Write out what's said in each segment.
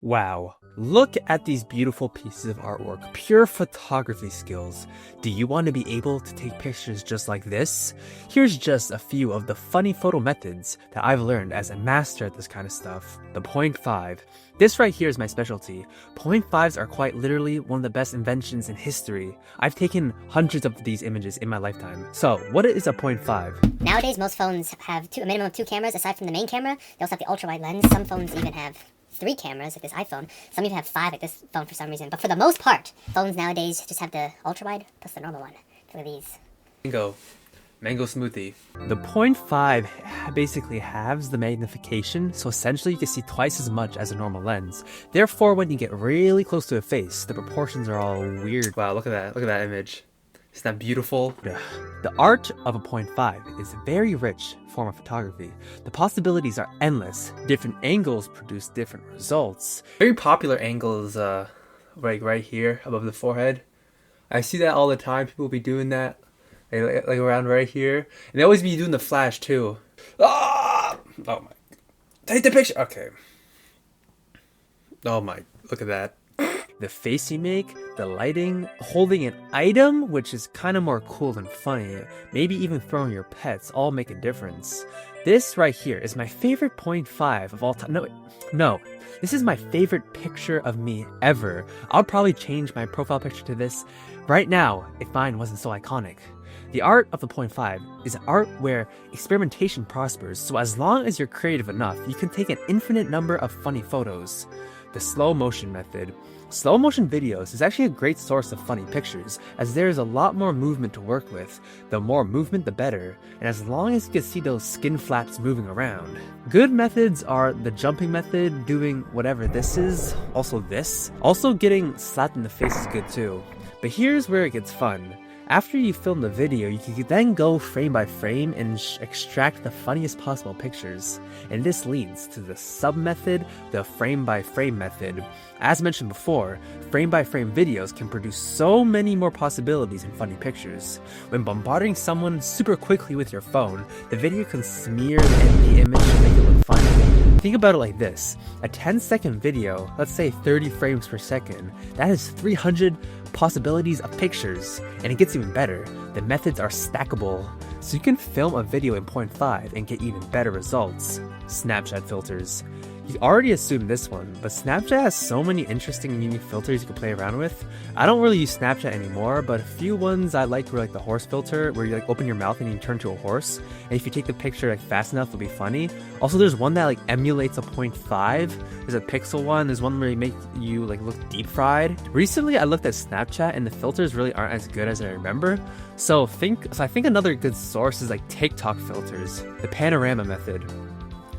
Wow, look at these beautiful pieces of artwork, pure photography skills. Do you want to be able to take pictures just like this? Here's just a few of the funny photo methods that I've learned as a master at this kind of stuff. The 0.5. This right here is my specialty. 0.5s are quite literally one of the best inventions in history. I've taken hundreds of these images in my lifetime. So, what is a 0.5? Nowadays, most phones have a minimum of 2 cameras aside from the main camera. They also have the ultra-wide lens. Some phones even have 3 cameras, like this iPhone. Some even have 5, like this phone for some reason. But for the most part, phones nowadays just have the ultra-wide plus the normal one. Look at these. Mango smoothie. The 0.5 basically halves the magnification, so essentially you can see twice as much as a normal lens. Therefore, when you get really close to a face, the proportions are all weird. Wow, look at that. Look at that image. Isn't that beautiful? The art of a 0.5 is a very rich form of photography. The possibilities are endless. Different angles produce different results. Very popular angle is right here above the forehead. I see that all the time. People be doing that like around right here. And they always be doing the flash too. Ah! Oh my. Take the picture. Okay. Oh my. Look at that. The face you make, the lighting, holding an item, which is kind of more cool than funny, maybe even throwing your pets, all make a difference. This right here is my favorite 0.5 of all time. No, this is my favorite picture of me ever. I'll probably change my profile picture to this right now if mine wasn't so iconic. The art of the 0.5 is an art where experimentation prospers, so as long as you're creative enough, you can take an infinite number of funny photos. The slow motion method. Slow motion videos is actually a great source of funny pictures, as there is a lot more movement to work with. The more movement, the better, and as long as you can see those skin flaps moving around. Good methods are the jumping method, doing whatever this is, also this. Also getting slapped in the face is good too. But here's where it gets fun. After you film the video, you can then go frame by frame and extract the funniest possible pictures. And this leads to the sub method, the frame by frame method. As mentioned before, frame by frame videos can produce so many more possibilities in funny pictures. When bombarding someone super quickly with your phone, the video can smear the image to make it look funny. Think about it like this. A 10-second video, let's say 30 frames per second, that is 300 possibilities of pictures. And it gets even better. The methods are stackable. So you can film a video in 0.5 and get even better results. Snapchat filters. You already assumed this one, but Snapchat has so many interesting and unique filters you can play around with. I don't really use Snapchat anymore, but a few ones I like were like the horse filter, where you like open your mouth and you turn to a horse, and if you take the picture like fast enough, it'll be funny. Also, there's one that like emulates a 0.5. There's a pixel one. There's one where you make you like look deep fried. Recently, I looked at Snapchat and the filters really aren't as good as I remember. So I think another good source is like TikTok filters, the panorama method.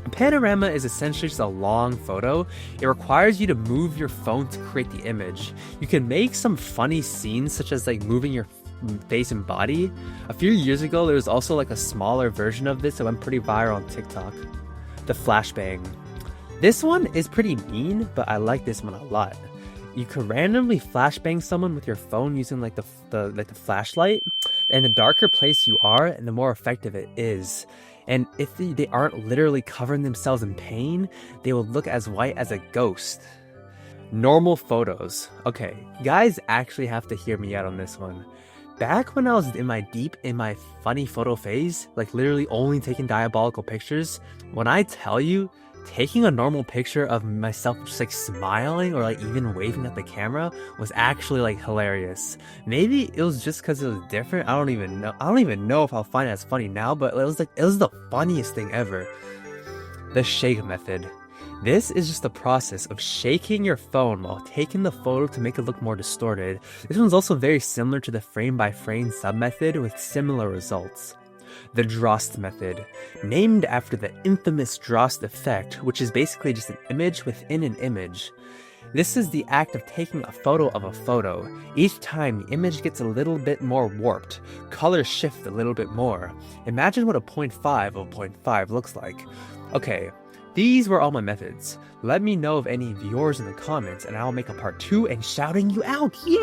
A panorama is essentially just a long photo. It requires you to move your phone to create the image. You can make some funny scenes, such as like moving your face and body. A few years ago, there was also like a smaller version of this that went pretty viral on TikTok. The flashbang. This one is pretty mean, but I like this one a lot. You can randomly flashbang someone with your phone using like the flashlight, and the darker place you are, and the more effective it is. And if they aren't literally covering themselves in pain, they will look as white as a ghost. Normal photos. Okay, guys actually have to hear me out on this one. Back when I was in my funny photo phase, like literally only taking diabolical pictures, when I tell you, taking a normal picture of myself just like smiling or like even waving at the camera was actually like hilarious. Maybe it was just because it was different. I don't even know if I'll find it as funny now, but it was the funniest thing ever. The shake method. This is just the process of shaking your phone while taking the photo to make it look more distorted. This one's also very similar to the frame by frame sub method with similar results. The Drost method, named after the infamous Drost effect, which is basically just an image within an image. This is the act of taking a photo of a photo. Each time the image gets a little bit more warped, colors shift a little bit more. Imagine what a 0.5 of a 0.5 looks like. Okay, these were all my methods. Let me know of any of yours in the comments and I'll make a part 2 and shouting you out. Yeah!